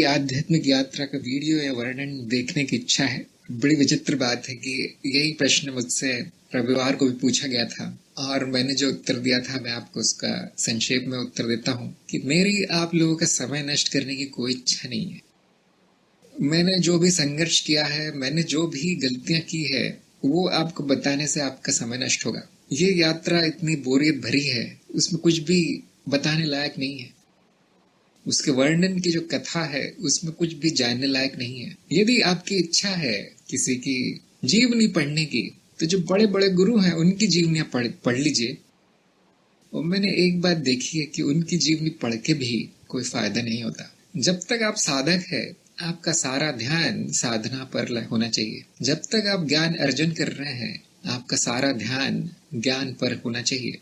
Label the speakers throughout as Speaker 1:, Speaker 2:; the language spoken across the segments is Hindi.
Speaker 1: आपकी आध्यात्मिक यात्रा का वीडियो या वर्णन देखने की इच्छा है। बड़ी विचित्र बात है कि यही प्रश्न मुझसे रविवार को भी पूछा गया था और मैंने जो उत्तर दिया था मैं आपको उसका संक्षेप में उत्तर देता हूँ कि मेरी आप लोगों का समय नष्ट करने की कोई इच्छा नहीं है। मैंने जो भी संघर्ष किया है, मैंने जो भी गलतियां की है, वो आपको बताने से आपका समय नष्ट होगा। ये यात्रा इतनी बोरियत भरी है, उसमें कुछ भी बताने लायक नहीं है। उसके वर्णन की जो कथा है उसमें कुछ भी जानने लायक नहीं है। यदि आपकी इच्छा है किसी की जीवनी पढ़ने की, तो जो बड़े बड़े गुरु हैं उनकी जीवनियां पढ़ लीजिए। और मैंने एक बात देखी है कि उनकी जीवनी पढ़ के भी कोई फायदा नहीं होता। जब तक आप साधक है, आपका सारा ध्यान साधना पर होना चाहिए। जब तक आप ज्ञान अर्जन कर रहे हैं, आपका सारा ध्यान ज्ञान पर होना चाहिए।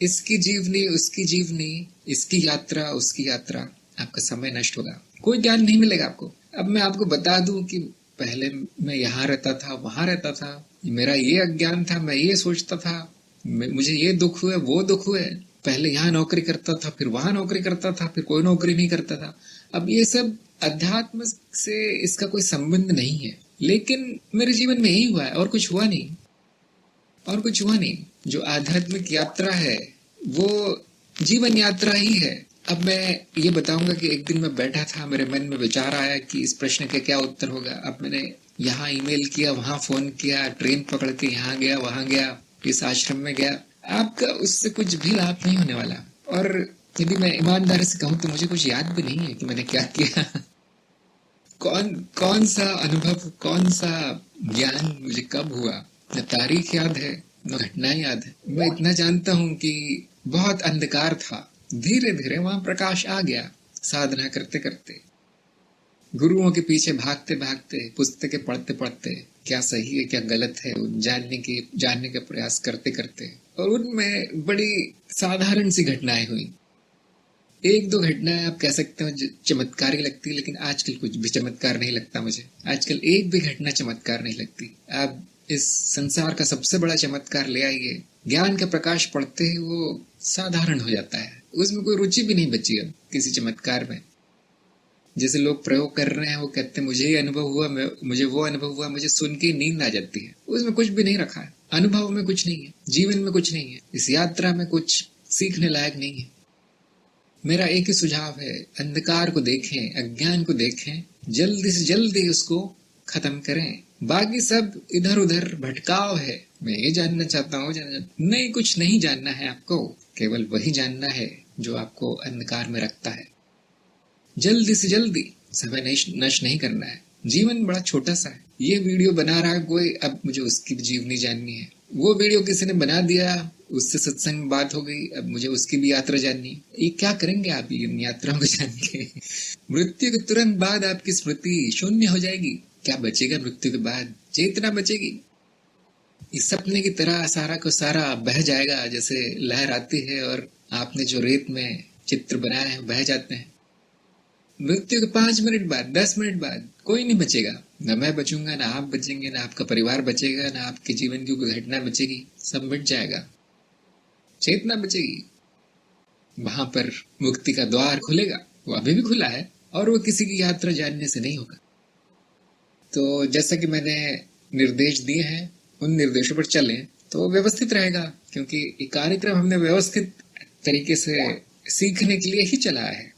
Speaker 1: इसकी जीवनी, उसकी जीवनी, इसकी यात्रा, उसकी यात्रा, आपका समय नष्ट होगा, कोई ज्ञान नहीं मिलेगा आपको। अब मैं आपको बता दूं कि पहले मैं यहाँ रहता था, वहां रहता था, मेरा ये अज्ञान था, मैं ये सोचता था, मुझे ये दुख हुए, वो दुख हुए, पहले यहाँ नौकरी करता था, फिर वहां नौकरी करता था, फिर कोई नौकरी नहीं करता था। अब ये सब अध्यात्म से इसका कोई संबंध नहीं है, लेकिन मेरे जीवन में यही हुआ है और कुछ हुआ नहीं, और कुछ हुआ नहीं। जो आध्यात्मिक यात्रा है वो जीवन यात्रा ही है। अब मैं ये बताऊंगा कि एक दिन मैं बैठा था, मेरे मन में विचार आया कि इस प्रश्न का क्या उत्तर होगा। अब मैंने यहाँ ईमेल किया, वहां फोन किया, ट्रेन पकड़ के यहाँ गया, वहां गया, इस आश्रम में गया। आपका उससे कुछ भी लाभ नहीं होने वाला। और यदि मैं ईमानदारी से कहूँ तो मुझे कुछ याद भी नहीं है कि मैंने क्या किया। कौन सा अनुभव, कौन सा ज्ञान मुझे कब हुआ, न तारीख याद है, न घटनाएं याद है। मैं इतना जानता हूँ कि बहुत अंधकार था, धीरे धीरे वहां प्रकाश आ गया। साधना करते करते, गुरुओं के पीछे भागते भागते, पुस्तकें पढ़ते पढ़ते, क्या सही है क्या गलत है जानने का प्रयास करते करते, और उनमें बड़ी साधारण सी घटनाएं हुई। एक दो घटनाएं आप कह सकते हो चमत्कारी लगती, लेकिन आजकल कुछ भी चमत्कार नहीं लगता मुझे। आजकल एक भी घटना चमत्कार नहीं लगती। आप इस संसार का सबसे बड़ा चमत्कार ले आइए, ज्ञान का प्रकाश पड़ते ही वो साधारण हो जाता है, उसमें कोई रुचि भी नहीं बची अब किसी चमत्कार में। जैसे लोग प्रयोग कर रहे हैं, वो कहते हैं मुझे ये अनुभव हुआ, मुझे वो अनुभव हुआ, मुझे सुन के नींद आ जाती है। उसमें कुछ भी नहीं रखा है, अनुभव में कुछ नहीं है, जीवन में कुछ नहीं है, इस यात्रा में कुछ सीखने लायक नहीं है। मेरा एक ही सुझाव है, अंधकार को देखें, अज्ञान को देखें, जल्दी से जल्दी उसको खत्म करें। बाकी सब इधर उधर भटकाव है। मैं ये जानना चाहता हूँ, नहीं, कुछ नहीं जानना है आपको, केवल वही जानना है जो आपको अंधकार में रखता है। जल्दी से जल्दी समय नष्ट नहीं करना है। जीवन बड़ा छोटा सा है। ये वीडियो बना रहा है कोई, अब मुझे उसकी भी जीवनी जाननी है। वो वीडियो किसी ने बना दिया, उससे सत्संग में बात हो गई, अब मुझे उसकी भी यात्रा जाननी है। ये क्या करेंगे आप इन यात्राओं को जान के? मृत्यु के तुरंत बाद आपकी स्मृति शून्य हो जाएगी। क्या बचेगा मृत्यु के बाद? चेतना बचेगी। इस सपने की तरह सारा को सारा बह जाएगा, जैसे लहर आती है और आपने जो रेत में चित्र बनाए हैं बह जाते हैं। मृत्यु के 5 मिनट बाद, 10 मिनट बाद कोई नहीं बचेगा। न मैं बचूंगा, ना आप बचेंगे, ना आपका परिवार बचेगा, ना आपके जीवन की कोई घटना बचेगी। सब मिट जाएगा, चेतना बचेगी। वहां पर मुक्ति का द्वार खुलेगा। वो अभी भी खुला है और वो किसी की यात्रा जानने से नहीं होगा। तो जैसा कि मैंने निर्देश दिए हैं, उन निर्देशों पर चलें तो व्यवस्थित रहेगा, क्योंकि ये कार्यक्रम हमने व्यवस्थित तरीके से सीखने के लिए ही चलाया है।